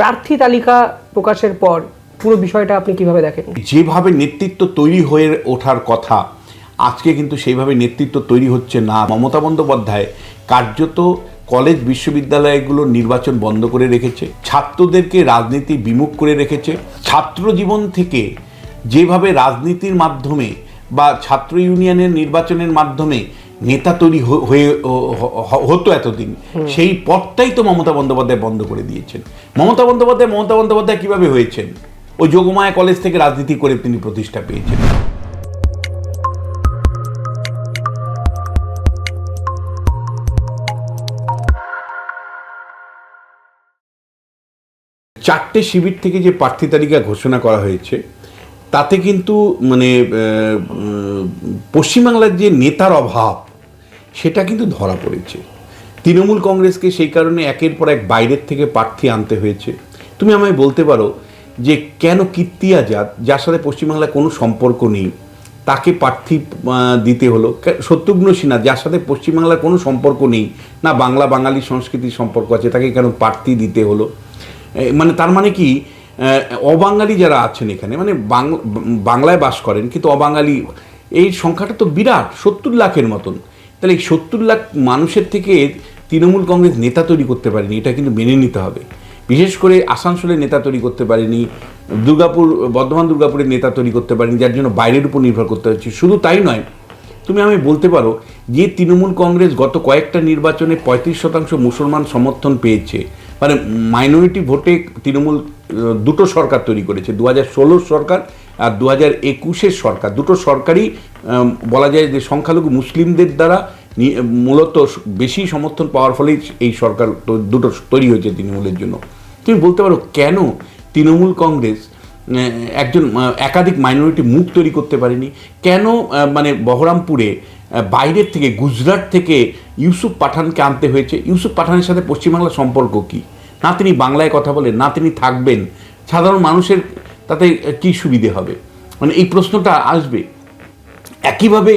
প্রার্থী তালিকা প্রকাশের পর পুরো বিষয়টা আপনি কিভাবে দেখেন? যেভাবে নেতৃত্ব তৈরি হয়ে ওঠার কথা আজকে কিন্তু সেইভাবে নেতৃত্ব তৈরি হচ্ছে না। মমতা বন্দ্যোপাধ্যায় কার্যত কলেজ বিশ্ববিদ্যালয়গুলোর নির্বাচন বন্ধ করে রেখেছে, ছাত্রদেরকে রাজনীতি বিমুখ করে রেখেছে। ছাত্র জীবন থেকে যেভাবে রাজনীতির মাধ্যমে বা ছাত্র ইউনিয়নের নির্বাচনের মাধ্যমে নেতা তৈরি হয়ে হতো এতদিন, সেই পথটাই তো মমতা বন্দ্যোপাধ্যায় বন্ধ করে দিয়েছেন। মমতা বন্দ্যোপাধ্যায় কিভাবে হয়েছেন? ওই যোগমায়া কলেজ থেকে রাজনীতি করে তিনি প্রতিষ্ঠা পেয়েছেন। চারটে শিবির থেকে যে প্রার্থী তালিকা ঘোষণা করা হয়েছে তাতে কিন্তু পশ্চিমবাংলার যে নেতার অভাব সেটা কিন্তু ধরা পড়েছে। তৃণমূল কংগ্রেসকে সেই কারণে একের পর এক বাইরের থেকে প্রার্থী আনতে হয়েছে। তুমি আমায় বলতে পারো যে কেন কীর্তি আজাদ, যার সাথে পশ্চিমবাংলার কোনো সম্পর্ক নেই, তাকে প্রার্থী দিতে হলো? শত্রুঘ্ন সিনহা, যার সাথে পশ্চিমবাংলার কোনো সম্পর্ক নেই, না বাংলা বাঙালি সংস্কৃতির সম্পর্ক আছে, তাকে কেন প্রার্থী দিতে হলো? তার মানে কি অবাঙালি যারা আছেন এখানে, বাংলায় বাস করেন কিন্তু অবাঙালি, এই সংখ্যাটা তো বিরাট, 70 লাখের মতন। তাহলে এই 70 লাখ মানুষের থেকে তৃণমূল কংগ্রেস নেতা তৈরি করতে পারেনি, এটা কিন্তু মেনে নিতে হবে। বিশেষ করে আসানসোলের নেতা তৈরি করতে পারেনি, বর্ধমান দুর্গাপুরের নেতা তৈরি করতে পারেনি, যার জন্য বাইরের উপর নির্ভর করতে হচ্ছে। শুধু তাই নয়, তুমি আমি বলতে পারো যে তৃণমূল কংগ্রেস গত কয়েকটা নির্বাচনে 35% মুসলমান সমর্থন পেয়েছে, মাইনরিটি ভোটে তৃণমূল দুটো সরকার তৈরি করেছে, 2016 সরকার আর 2021 সরকার। দুটো সরকারই বলা যায় যে সংখ্যালঘু মুসলিমদের দ্বারা মূলত বেশি সমর্থন পাওয়ার ফলেই এই সরকার দুটো তৈরি হয়েছে তৃণমূলের জন্য। তুমি বলতে পারো কেন তৃণমূল কংগ্রেস একজন একাধিক মাইনরিটি মুখ তৈরি করতে পারেনি? কেন বহরমপুরে বাইরের থেকে, গুজরাট থেকে ইউসুফ পাঠানকে আনতে হয়েছে? ইউসুফ পাঠানের সাথে পশ্চিমবাংলার সম্পর্ক কি? না তিনি বাংলায় কথা বলেন, না তিনি থাকবেন, সাধারণ মানুষের তাতে কি সুবিধে হবে? এই প্রশ্নটা আসবে। একইভাবে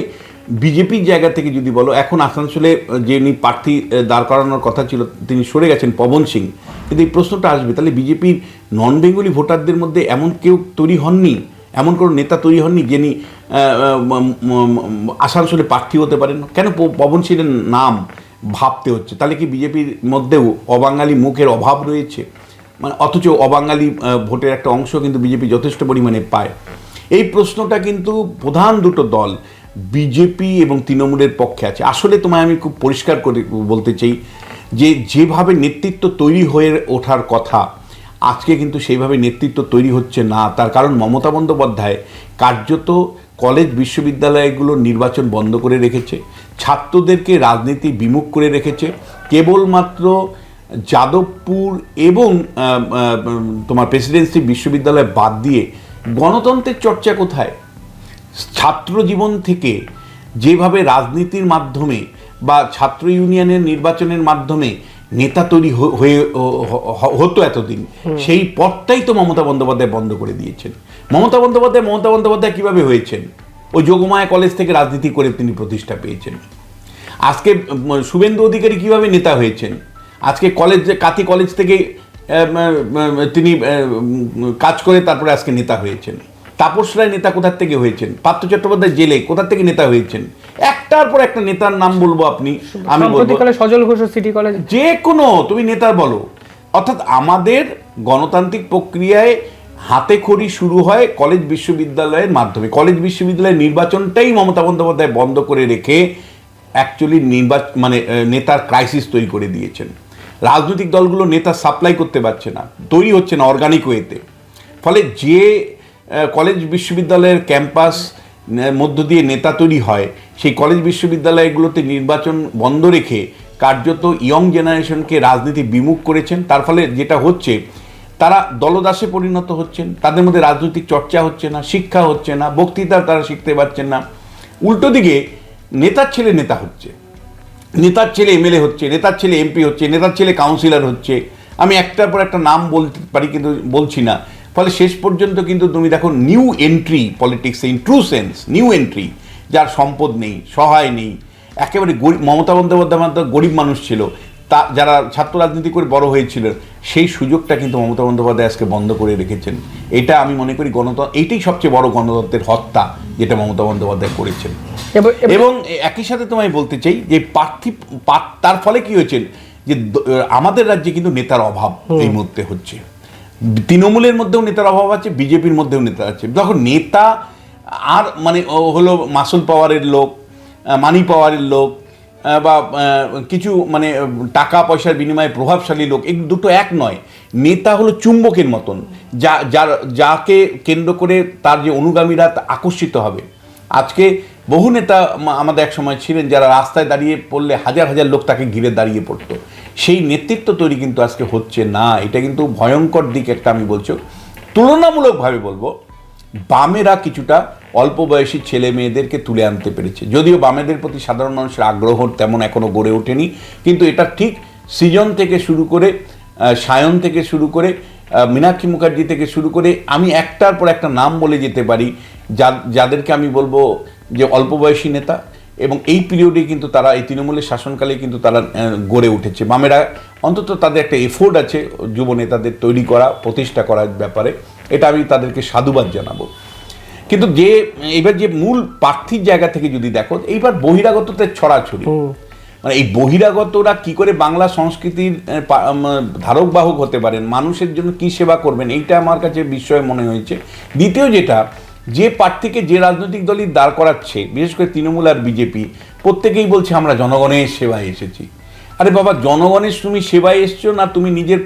বিজেপির জায়গা থেকে যদি বলো, এখন আসানসোলে যিনি প্রার্থী দাঁড় করানোর কথা ছিল তিনি সরে গেছেন, পবন সিং, কিন্তু এই প্রশ্নটা আসবে, তাহলে বিজেপির নন বেঙ্গলি ভোটারদের মধ্যে এমন কেউ তৈরি হননি, এমন কোনো নেতা তৈরি হননি যিনি আসানসোলে প্রার্থী হতে পারেন? কেন পবন সিংয়ের নাম ভাবতে হচ্ছে? তাহলে কি বিজেপির মধ্যেও অবাঙালি মুখের অভাব রয়েছে? অথচ অবাঙালি ভোটের একটা অংশ কিন্তু বিজেপি যথেষ্ট পরিমাণে পায়। এই প্রশ্নটা কিন্তু প্রধান দুটো দল বিজেপি এবং তৃণমূলের পক্ষে আছে। আসলে তোমায় আমি খুব পরিষ্কার করে বলতে চাই যে যেভাবে নেতৃত্ব তৈরি হয়ে ওঠার কথা আজকে কিন্তু সেইভাবে নেতৃত্ব তৈরি হচ্ছে না। তার কারণ মমতা বন্দ্যোপাধ্যায় কার্যত কলেজ বিশ্ববিদ্যালয়গুলোর নির্বাচন বন্ধ করে রেখেছে, ছাত্রদেরকে রাজনীতি বিমুখ করে রেখেছে। কেবলমাত্র যাদবপুর এবং তোমার প্রেসিডেন্সি বিশ্ববিদ্যালয় বাদ দিয়ে গণতন্ত্রের চর্চা কোথায়? ছাত্র জীবন থেকে যেভাবে রাজনীতির মাধ্যমে বা ছাত্র ইউনিয়নের নির্বাচনের মাধ্যমে নেতা তৈরি হয়ে হতো এতদিন, সেই পথটাই তো মমতা বন্দ্যোপাধ্যায় বন্ধ করে দিয়েছেন। মমতা বন্দ্যোপাধ্যায় কিভাবে হয়েছেন? ওই যোগমায়া কলেজ থেকে রাজনীতি করে তিনি প্রতিষ্ঠা পেয়েছেন। আজকে শুভেন্দু অধিকারী কিভাবে নেতা হয়েছেন? আজকে কাতি কলেজ থেকে তিনি কাজ করে তারপরে আজকে নেতা হয়েছেন। তাপস রায় নেতা কোথার থেকে হয়েছেন? পার্থ চট্টোপাধ্যায় জেলে কোথার থেকে নেতা হয়েছেন? একটার পর একটা নেতার নাম বলবো, আমি বলবো সজল ঘোষ সিটি কলেজ, যে কোনো তুমি নেতার বলো। অর্থাৎ আমাদের গণতান্ত্রিক প্রক্রিয়ায় হাতে খড়ি শুরু হয় কলেজ বিশ্ববিদ্যালয়ের মাধ্যমে। কলেজ বিশ্ববিদ্যালয়ের নির্বাচনটাই মমতা বন্দ্যোপাধ্যায় বন্ধ করে রেখে অ্যাকচুয়ালি নেতার ক্রাইসিস তৈরি করে দিয়েছেন। রাজনৈতিক দলগুলো নেতা সাপ্লাই করতে পারছে না, তৈরি হচ্ছে না অর্গানিক ওয়েতে। ফলে যে কলেজ বিশ্ববিদ্যালয়ের ক্যাম্পাস মধ্য দিয়ে নেতা তৈরি হয়, সেই কলেজ বিশ্ববিদ্যালয়গুলোতে নির্বাচন বন্ধ রেখে কার্যত ইয়ং জেনারেশনকে রাজনীতি বিমুখ করেছেন। তার ফলে যেটা হচ্ছে, তারা দলদাসে পরিণত হচ্ছেন, তাদের মধ্যে রাজনৈতিক চর্চা হচ্ছে না, শিক্ষা হচ্ছে না, বক্তৃতা তারা শিখতে পারছেন না। উল্টো দিকে নেতার ছেলে নেতা হচ্ছে, নেতার ছেলে এমএলএ হচ্ছে, নেতার ছেলে এমপি হচ্ছে, নেতার ছেলে কাউন্সিলর হচ্ছে। আমি একটার পর একটা নাম বলতে পারি কিন্তু বলছি না। ফলে শেষ পর্যন্ত কিন্তু তুমি দেখো নিউ এন্ট্রি পলিটিক্সে, in true sense new entry, যার সম্পদ নেই, সহায় নেই, একেবারে গরিব। মমতা বন্দ্যোপাধ্যায় গরিব মানুষ ছিল, যারা ছাত্র রাজনীতি করে বড় হয়েছিল, সেই সুযোগটা কিন্তু মমতা বন্দ্যোপাধ্যায় আজকে বন্ধ করে রেখেছেন। এটা আমি মনে করি এইটাই সবচেয়ে বড় গণতন্ত্রের হত্যা যেটা মমতা বন্দ্যোপাধ্যায় করেছেন। এবং একই সাথে তোমায় বলতে চাই যে তার ফলে কি হয়েছে যে আমাদের রাজ্যে কিন্তু নেতার অভাব এই মুহূর্তে হচ্ছে। তৃণমূলের মধ্যেও নেতার অভাব আছে, বিজেপির মধ্যেও নেতা আছে। যখন নেতা আর মানে হলো মাসুল পাওয়ারের লোক, মানি পাওয়ারের লোক, বা কিছু মানে টাকা পয়সার বিনিময়ে প্রভাবশালী লোক, এই দুটো এক নয়। নেতা হলো চুম্বকের মতন, যাকে কেন্দ্র করে তার যে অনুগামীরা আকর্ষিত হবে। আজকে বহু নেতা আমাদের এক সময় ছিলেন যারা রাস্তায় দাঁড়িয়ে পড়লে হাজার হাজার লোক তাকে ঘিরে দাঁড়িয়ে পড়তো। সেই নেতৃত্ব তৈরি কিন্তু আজকে হচ্ছে না। এটা কিন্তু ভয়ঙ্কর দিক একটা। আমি বলছি তুলনামূলকভাবে বলবো বামেরা কিছুটা অল্প বয়সী ছেলে মেয়েদেরকে তুলে আনতে পেরেছে, যদিও বামেদের প্রতি সাধারণ মানুষের আগ্রহ তেমন এখনো গড়ে ওঠেনি। কিন্তু এটা ঠিক সৃজন থেকে শুরু করে, সায়ন থেকে শুরু করে, মীনাক্ষী মুখার্জি থেকে শুরু করে আমি একটার পর একটা নাম বলে যেতে পারি যাদেরকে আমি বলবো যে অল্প বয়সী নেতা। এবং এই পিরিয়ডে কিন্তু তারা এই তৃণমূলের শাসনকালে কিন্তু তারা গড়ে উঠেছে। বামেরা অন্তত তাদের একটা এফোর্ট আছে যুব নেতাদের তৈরি করা, প্রতিষ্ঠা করার ব্যাপারে। এটা আমি তাদেরকে সাধুবাদ জানাবো। কিন্তু যে এবার যে মূল প্রার্থীর জায়গা থেকে যদি দেখো, এইবার বহিরাগতদের ছড়াছড়ি, মানে এই বহিরাগতরা কি করে বাংলা সংস্কৃতির ধারক বাহক হতে পারেন, মানুষের জন্য কি সেবা করবেন, এইটা আমার কাছে বিস্ময় মনে হয়েছে। দ্বিতীয় যেটা, যে প্রার্থীকে যে রাজনৈতিক দলই দাঁড় করাচ্ছে, বিশেষ করে তৃণমূল আর বিজেপি, প্রত্যেকেই বলছে আমরা জনগণের সেবায় এসেছি। আরে বাবা, জনগণের তুমি সেবায় এসছো না তুমি নিজের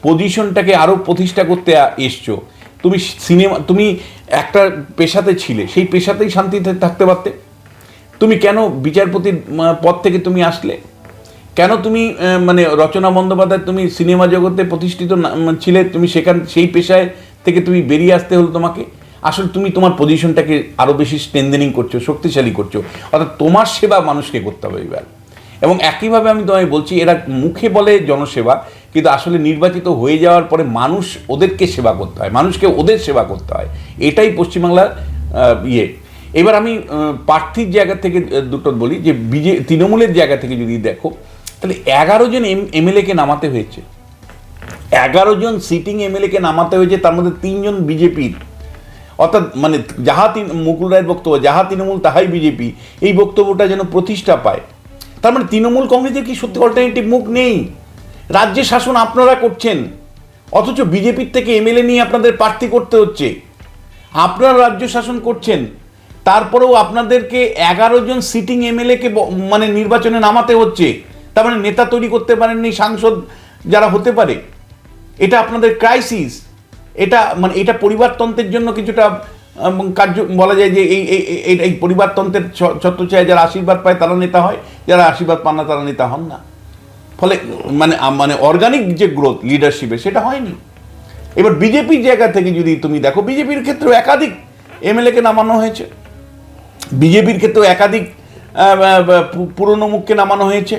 পজিশনটাকে আরও প্রতিষ্ঠা করতে এসছো? তুমি একটা পেশাতে ছিলে, সেই পেশাতেই শান্তিতে থাকতে পারতে। তুমি কেন বিচারপতির পদ থেকে তুমি আসলে? কেন তুমি মানে রচনা বন্দ্যোপাধ্যায় তুমি সিনেমা জগতে প্রতিষ্ঠিত ছিলে, তুমি সেই পেশায় থেকে তুমি বেরিয়ে আসতে হলো তোমাকে? আসলে তুমি তোমার পজিশনটাকে আরও বেশি স্ট্রেনথেনিং করছো, শক্তিশালী করছো। অর্থাৎ তোমার সেবা মানুষকে করতে হবে এবার। এবং একইভাবে আমি তোমায় বলছি, এরা মুখে বলে জনসেবা, কিন্তু আসলে নির্বাচিত হয়ে যাওয়ার পরে মানুষ ওদেরকে সেবা করতে হয়, মানুষকে ওদের সেবা করতে হয়। এটাই পশ্চিমবাংলার ইয়ে। এবার আমি প্রার্থীর জায়গা থেকে দুটো বলি যে তৃণমূলের জায়গা থেকে যদি দেখো, তাহলে 11 জন এমএলএকে নামাতে হয়েছে। 11 জন সিটিং এমএলএকে নামাতে হয়েছে, তার মধ্যে 3 জন বিজেপির। অর্থাৎ মানে মুকুল রায়ের বক্তব্য, যাহা তৃণমূল তাহাই বিজেপি, এই বক্তব্যটা যেন প্রতিষ্ঠা পায়। তার মানে তৃণমূল কংগ্রেসের কি সত্যি অল্টারনেটিভ মুখ নেই? রাজ্যের শাসন আপনারা করছেন, অথচ বিজেপির থেকে এমএলএ নিয়ে আপনাদের প্রার্থী করতে হচ্ছে। আপনারা রাজ্য শাসন করছেন, তারপরেও আপনাদেরকে 11 জন সিটিং এমএলএকে মানে নির্বাচনে নামাতে হচ্ছে। তার মানে নেতা তৈরি করতে পারেননি, সাংসদ যারা হতে পারে। এটা আপনাদের ক্রাইসিস। এটা পরিবারতন্ত্রের জন্য কিছুটা কার্য বলা যায় যে এই পরিবারতন্ত্রের ছত্রছায়ায় যারা আশীর্বাদ পায় তারা নেতা হয়, যারা আশীর্বাদ পান না তারা নেতা হন না। ফলে মানে অর্গানিক যে গ্রোথ লিডারশিপে সেটা হয়নি। এবার বিজেপির জায়গা থেকে যদি তুমি দেখো, বিজেপির ক্ষেত্রেও একাধিক এমএলএকে নামানো হয়েছে, বিজেপির ক্ষেত্রেও একাধিক পুরনো মুখকে নামানো হয়েছে।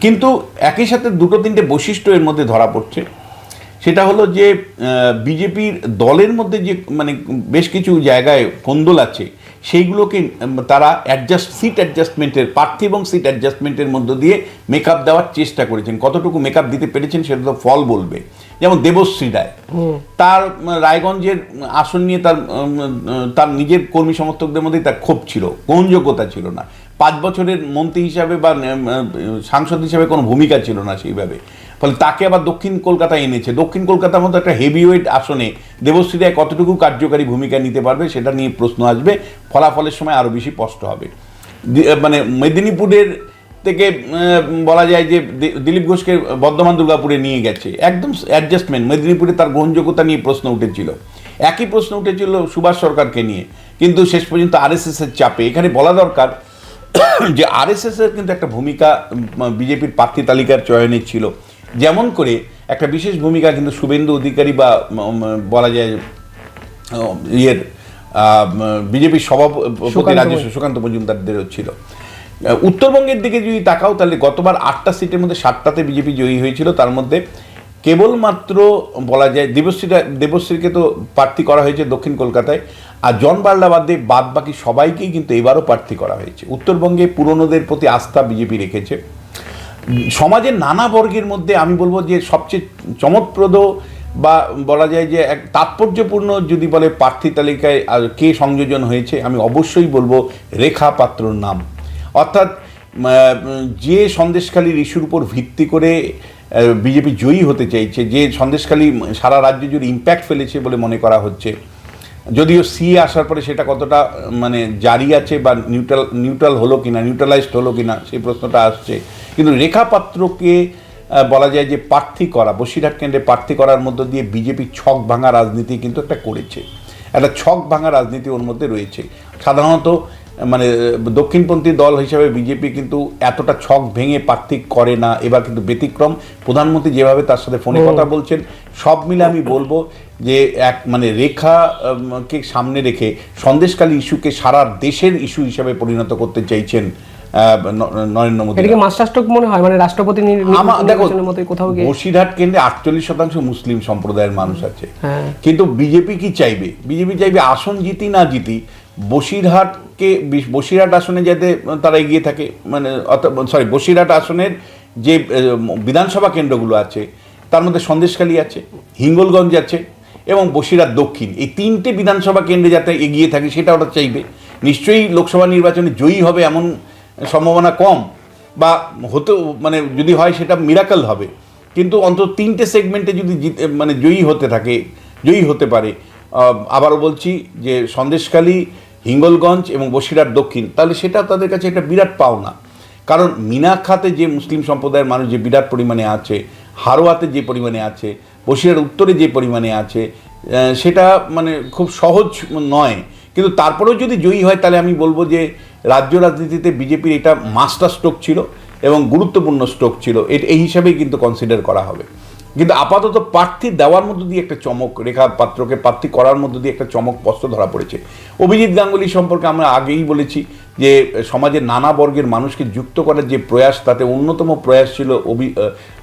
কিন্তু একই সাথে দুটো তিনটে বৈশিষ্ট্য এর মধ্যে ধরা পড়ছে। সেটা হলো যে বিজেপির দলের মধ্যে যে মানে বেশ কিছু জায়গায় কোন্দল আছে, সেইগুলোকে তারা সিট অ্যাডজাস্টমেন্টের, প্রার্থী এবং সিট অ্যাডজাস্টমেন্টের মধ্য দিয়ে মেকআপ দেওয়ার চেষ্টা করেছেন। কতটুকু মেকআপ দিতে পেরেছেন সেটা তো ফল বলবে। যেমন দেবশ্রী রায়, তার রায়গঞ্জের আসন নিয়ে তার নিজের কর্মী সমর্থকদের মধ্যেই তার ক্ষোভ ছিল, গ্রহণযোগ্যতা ছিল না। 5 বছরের মন্ত্রী হিসাবে বা সাংসদ হিসাবে কোনো ভূমিকা ছিল না সেইভাবে। ফলে তাকে আবার দক্ষিণ কলকাতায় এনেছে। দক্ষিণ কলকাতার মতো একটা হেভিওয়েট আসনে দেবশ্রী রায় কতটুকু কার্যকারী ভূমিকা নিতে পারবে সেটা নিয়ে প্রশ্ন আসবে। ফলাফলের সময় আরও বেশি স্পষ্ট হবে। মানে মেদিনীপুরের থেকে বলা যায় যে দিলীপ ঘোষকে বর্ধমান দুর্গাপুরে নিয়ে গেছে, একদম অ্যাডজাস্টমেন্ট। মেদিনীপুরে তার গ্রহণযোগ্যতা নিয়ে প্রশ্ন উঠেছিল। একই প্রশ্ন উঠেছিল সুভাষ সরকারকে নিয়ে, কিন্তু শেষ পর্যন্ত আরএসএসের চাপে। এখানে বলা দরকার যে আরএসএসের কিন্তু একটা ভূমিকা বিজেপির প্রার্থী তালিকার চয়নে ছিল। যেমন করে একটা বিশেষ ভূমিকা কিন্তু শুভেন্দু অধিকারী বা বলা যায় বিজেপির সভাপতি রাজ্য সুকান্ত মজুমদারদেরও ছিল। উত্তরবঙ্গের দিকে যদি তাকাও, তাহলে গতবার 8টা সিটের মধ্যে 7টাতে বিজেপি জয়ী হয়েছিল। তার মধ্যে কেবলমাত্র বলা যায় দেবশ্রীকে তো প্রার্থী করা হয়েছে দক্ষিণ কলকাতায়, আর জন বার্লা বাদ বাকি সবাইকেই কিন্তু এবারও প্রার্থী করা হয়েছে। উত্তরবঙ্গে পুরনোদের প্রতি আস্থা বিজেপি রেখেছে। সমাজের নানা বর্গের মধ্যে আমি বলবো যে সবচেয়ে চমকপ্রদ বা বলা যায় যে এক তাৎপর্যপূর্ণ যদি বলে প্রার্থী তালিকায় কে সংযোজন হয়েছে, আমি অবশ্যই বলবো রেখা পাত্রর নাম। অর্থাৎ যে সন্দেশখালীর ইস্যুর উপর ভিত্তি করে বিজেপি জয়ী হতে চাইছে, যে সন্দেশখালী সারা রাজ্য জুড়ে ইম্প্যাক্ট ফেলেছে বলে মনে করা হচ্ছে, যদিও সিএ আসার পরে সেটা কতটা মানে জারি আছে বা নিউট্রাল হলো কিনা, নিউট্রালাইজড হলো কিনা সেই প্রশ্নটা আসছে। কিন্তু রেখা পাত্রকে বলা যায় যে প্রার্থী করা, বসিরহাট কেন্দ্রে প্রার্থী করার মধ্য দিয়ে বিজেপি ছক ভাঙা রাজনীতি কিন্তু একটা করেছে, একটা ছক ভাঙা রাজনীতি ওর মধ্যে রয়েছে। সাধারণত মানে দক্ষিণপন্থী দল হিসাবে বিজেপি কিন্তু এতটা ছক ভেঙে প্রার্থী করে না, এবার কিন্তু ব্যতিক্রম। প্রধানমন্ত্রী যেভাবে তার সাথে ফোনে কথা বলছেন, সব মিলে আমি বলবো যে এক মানে রেখাকে সামনে রেখে সন্দেশখালী ইস্যুকে সারা দেশের ইস্যু হিসাবে পরিণত করতে চাইছেন নরেন্দ্র মোদী। এটাকে মাস্টারস্ট্রোক মনে হয়, মানে রাষ্ট্রপতি নির্বাচনের মতোই কোথাও গিয়ে। বসিরহাট কেন্দ্রে 48% মুসলিম সম্প্রদায়ের মানুষ আছে, কিন্তু বিজেপি কি চাইবে? বিজেপি চাইবে আসন জিতি না জিতি বসিরহাট আসনে যাতে তারা এগিয়ে থাকে, মানে বসিরহাট আসনের যে বিধানসভা কেন্দ্রগুলো আছে তার মধ্যে সন্দেশখালী আছে, হিঙ্গলগঞ্জ আছে এবং বসিরহাট দক্ষিণ, এই 3টে বিধানসভা কেন্দ্রে যাতে এগিয়ে থাকে সেটা ওরা চাইবে। নিশ্চয়ই লোকসভা নির্বাচনে জয়ী হবে এমন সম্ভাবনা কম, বা হতেও মানে যদি হয় সেটা মিরাকল হবে, কিন্তু অন্তত 3টে সেগমেন্টে যদি মানে জয়ী হতে পারে। আবারও বলছি যে সন্দেশখালী, হিঙ্গলগঞ্জ এবং বসিরহাট দক্ষিণ, তাহলে সেটা তাদের কাছে একটা বিরাট পাওনা। কারণ মিনাখাতে যে মুসলিম সম্প্রদায়ের মানুষ যে বিরাট পরিমাণে আছে, হারোয়াতে যে পরিমাণে আছে, বসিরহাট উত্তরে যে পরিমাণে আছে, সেটা মানে খুব সহজ নয়। কিন্তু তারপরেও যদি জয়ী হয় তাহলে আমি বলবো যে রাজ্য রাজনীতিতে বিজেপির এটা মাস্টার স্ট্রোক ছিল এবং গুরুত্বপূর্ণ স্ট্রোক ছিল, এই হিসাবেই কিন্তু কনসিডার করা হবে। কিন্তু আপাতত প্রার্থী দেওয়ার মধ্য দিয়ে একটা চমক, রেখা পাত্রকে প্রার্থী করার মধ্য দিয়ে একটা চমক স্পষ্ট ধরা পড়েছে। অভিজিৎ গাঙ্গুলি সম্পর্কে আমরা আগেই বলেছি যে সমাজের নানা বর্গের মানুষকে যুক্ত করার যে প্রয়াস, তাতে অন্যতম প্রয়াস ছিল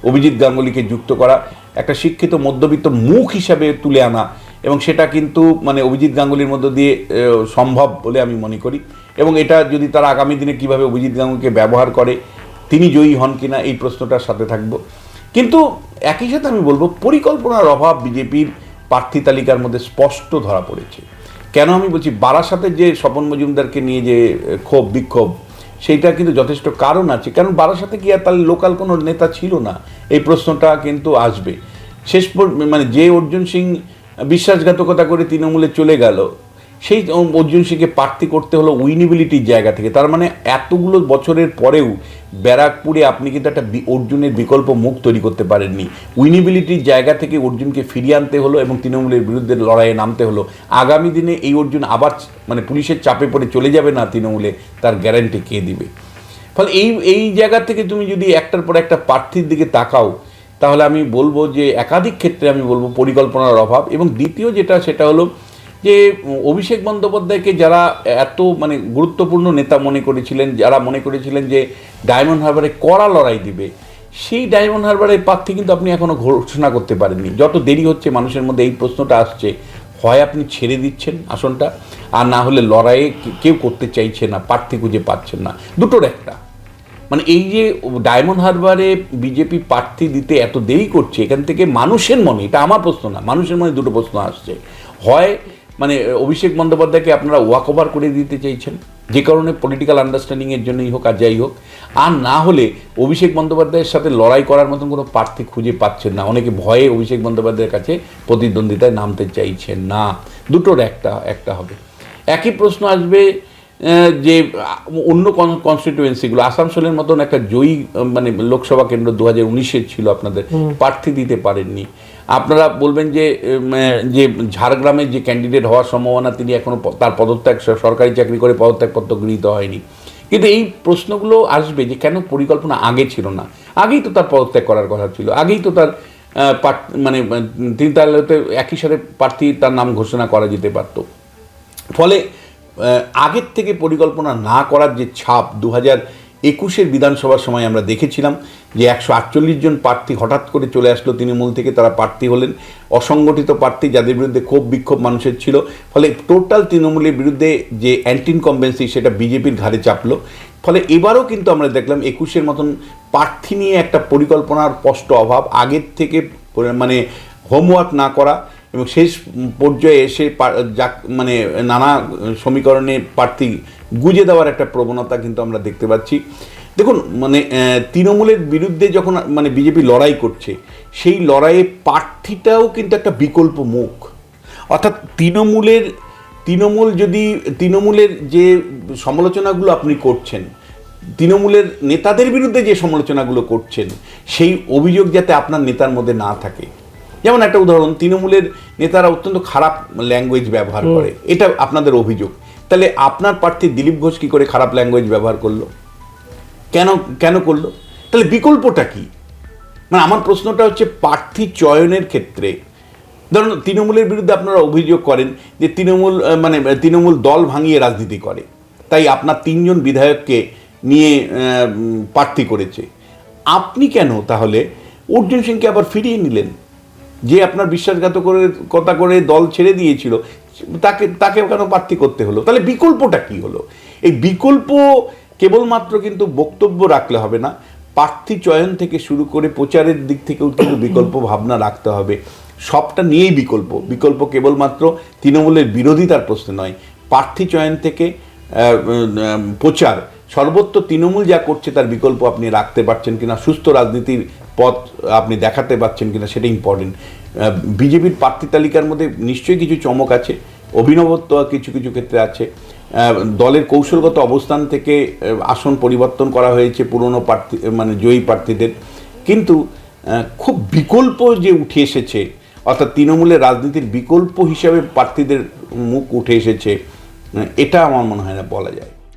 অভিজিৎ গাঙ্গুলিকে যুক্ত করা, একটা শিক্ষিত মধ্যবিত্ত মুখ হিসাবে তুলে আনা, এবং সেটা কিন্তু মানে অভিজিৎ গাঙ্গুলির মধ্য দিয়ে সম্ভব বলে আমি মনে করি। এবং এটা যদি তারা আগামী দিনে কিভাবে অভিজিৎ গাঙ্গুলিকে ব্যবহার করে, তিনি জয়ী হন কিনা, এই প্রশ্নটার সাথে থাকবো। কিন্তু একই সাথে আমি বলবো পরিকল্পনার অভাব বিজেপির প্রার্থী তালিকার মধ্যে স্পষ্ট ধরা পড়েছে। কেন আমি বলছি, বারাসাতের যে স্বপন মজুমদারকে নিয়ে যে বিক্ষোভ, সেইটা কিন্তু যথেষ্ট কারণ আছে। কারণ বারাসাতে কি আর তাহলে লোকাল কোনো নেতা ছিল না, এই প্রশ্নটা কিন্তু আসবে। মানে যে অর্জুন সিং বিশ্বাসঘাতকতা করে তৃণমূলে চলে গেল, সেই অর্জুন সিংকে প্রার্থী করতে হলো উইনিবিলিটির জায়গা থেকে। তার মানে এতগুলো বছরের পরেও ব্যারাকপুরে আপনি কিন্তু একটা অর্জুনের বিকল্প মুখ তৈরি করতে পারেননি। উইনিবিলিটির জায়গা থেকে অর্জুনকে ফিরিয়ে আনতে হলো এবং তৃণমূলের বিরুদ্ধে লড়াইয়ে নামতে হলো। আগামী দিনে এই অর্জুন আবার মানে পুলিশের চাপে পড়ে চলে যাবে না তৃণমূলে, তার গ্যারান্টি কে দিবে? ফলে এই জায়গা থেকে তুমি যদি একটার পর একটা প্রার্থীর দিকে তাকাও, তাহলে আমি বলবো যে একাধিক ক্ষেত্রে আমি বলবো পরিকল্পনার অভাব। এবং দ্বিতীয় সেটা হলো যে অভিষেক বন্দ্যোপাধ্যায়কে যারা এত মানে গুরুত্বপূর্ণ নেতা মনে করেছিলেন, যারা মনে করেছিলেন যে ডায়মন্ড হারবারে কড়া লড়াই দিবে, সেই ডায়মন্ড হারবারের প্রার্থী কিন্তু আপনি এখনও ঘোষণা করতে পারেননি। যত দেরি হচ্ছে মানুষের মধ্যে এই প্রশ্নটা আসছে, হয় আপনি ছেড়ে দিচ্ছেন আসনটা, আর না হলে লড়াইয়ে কেউ করতে চাইছে না, প্রার্থী খুঁজে পাচ্ছেন না, দুটোর একটা। মানে এই যে ডায়মন্ড হারবারে বিজেপি প্রার্থী দিতে এত দেরি করছে, এখান থেকে মানুষের মনে, এটা আমার প্রশ্ন না, মানুষের মনে দুটো প্রশ্ন আসছে। হয় মানে অভিষেক বন্দ্যোপাধ্যায়কে আপনারা ওয়াক ওভার করে দিতে চাইছেন, যে কারণে পলিটিক্যাল আন্ডারস্ট্যান্ডিংয়ের জন্যই হোক আর যাই হোক, আর না হলে অভিষেক বন্দ্যোপাধ্যায়ের সাথে লড়াই করার মতন কোনো প্রার্থী খুঁজে পাচ্ছেন না, অনেকে ভয়ে অভিষেক বন্দ্যোপাধ্যায়ের কাছে প্রতিদ্বন্দ্বিতায় নামতে চাইছেন না। দুটোর একটা হবে। একই প্রশ্ন আসবে যে অন্য কনস্টিটিউয়েন্সিগুলো, আসানসোলের মতন একটা জয়ী মানে লোকসভা কেন্দ্র 2019-এর ছিল, আপনাদের প্রার্থী দিতে পারেননি। আপনারা বলবেন যে ঝাড়গ্রামের যে ক্যান্ডিডেট হওয়ার সম্ভাবনা, তিনি এখনও তার পদত্যাগ, সরকারি চাকরি করে পদত্যাগপত্র গৃহীত হয়নি। কিন্তু এই প্রশ্নগুলো আসবে যে কেন পরিকল্পনা আগে ছিল না? আগেই তো তার পদত্যাগ করার কথা ছিল, আগেই তো তার মানে তিনি তাহলে একই সাথে প্রার্থী তার নাম ঘোষণা করা যেতে পারত। ফলে আগের থেকে পরিকল্পনা না করার যে ছাপ 2021-এর বিধানসভার সময় আমরা দেখেছিলাম যে 148 জন প্রার্থী হঠাৎ করে চলে আসলো তৃণমূল থেকে, তারা প্রার্থী হলেন, অসংগঠিত প্রার্থী যাদের বিরুদ্ধে ক্ষোভ বিক্ষোভ মানুষের ছিল। ফলে টোটাল তৃণমূলের বিরুদ্ধে যে অ্যান্টি ইনকম্বেন্সি, সেটা বিজেপির ঘাড়ে চাপলো। ফলে এবারও কিন্তু আমরা দেখলাম 21-এর মতন প্রার্থী নিয়ে একটা পরিকল্পনার স্পষ্ট অভাব, আগের থেকে মানে হোমওয়ার্ক না করা এবং শেষ পর্যায়ে এসে মানে নানা সমীকরণে প্রার্থী গুজে দেওয়ার একটা প্রবণতা কিন্তু আমরা দেখতে পাচ্ছি। দেখুন, মানে তৃণমূলের বিরুদ্ধে যখন মানে বিজেপি লড়াই করছে, সেই লড়াইয়ে প্রার্থীটাও কিন্তু একটা বিকল্প মুখ। অর্থাৎ তৃণমূলের যে সমালোচনাগুলো আপনি করছেন, তৃণমূলের নেতাদের বিরুদ্ধে যে সমালোচনাগুলো করছেন, সেই অভিযোগ যাতে আপনার নেতার মধ্যে না থাকে। যেমন একটা উদাহরণ, তৃণমূলের নেতারা অত্যন্ত খারাপ ল্যাঙ্গুয়েজ ব্যবহার করে, এটা আপনাদের অভিযোগ। তাহলে আপনার প্রার্থী দিলীপ ঘোষ কী করে খারাপ ল্যাঙ্গুয়েজ ব্যবহার করলো? কেন করলো? তাহলে বিকল্পটা কি? মানে আমার প্রশ্নটা হচ্ছে, প্রার্থী চয়নের ক্ষেত্রে ধরুন তৃণমূলের বিরুদ্ধে আপনারা অভিযোগ করেন যে তৃণমূল দল ভাঙিয়ে রাজনীতি করে, তাই আপনার 3 জন বিধায়ককে নিয়ে প্রার্থী করেছে। আপনি কেন তাহলে অর্জুন সিংকে আবার ফিরিয়ে নিলেন, যে আপনার বিশ্বাসঘাতকতা করে দল ছেড়ে দিয়েছিল, তাকে কেন প্রার্থী করতে হলো? তাহলে বিকল্পটা কি হলো? এই বিকল্প কেবলমাত্র কিন্তু বক্তব্য রাখলে হবে না, প্রার্থী চয়ন থেকে শুরু করে প্রচারের দিক থেকেও কিন্তু বিকল্প ভাবনা রাখতে হবে। সবটা নিয়েই বিকল্প কেবলমাত্র তৃণমূলের বিরোধিতার প্রশ্ন নয়, প্রার্থী চয়ন থেকে প্রচার, সর্বত্র তৃণমূল যা করছে তার বিকল্প আপনি রাখতে পারছেন কিনা, সুস্থ রাজনীতির পথ আপনি দেখাতে পারছেন কিনা, সেটা ইম্পর্টেন্ট। বিজেপির প্রার্থী তালিকার মধ্যে নিশ্চয়ই কিছু চমক আছে, অভিনবত্ব কিছু কিছু ক্ষেত্রে আছে। দলের কৌশলগত অবস্থান থেকে আসন পরিবর্তন করা হয়েছে পুরনো প্রার্থী মানে জয়ী প্রার্থীদের, কিন্তু খুব বিকল্প যে উঠে এসেছে, অর্থাৎ তৃণমূলের রাজনীতির বিকল্প হিসাবে প্রার্থীদের মুখ উঠে এসেছে, এটা আমার মনে হয় না বলা যায়।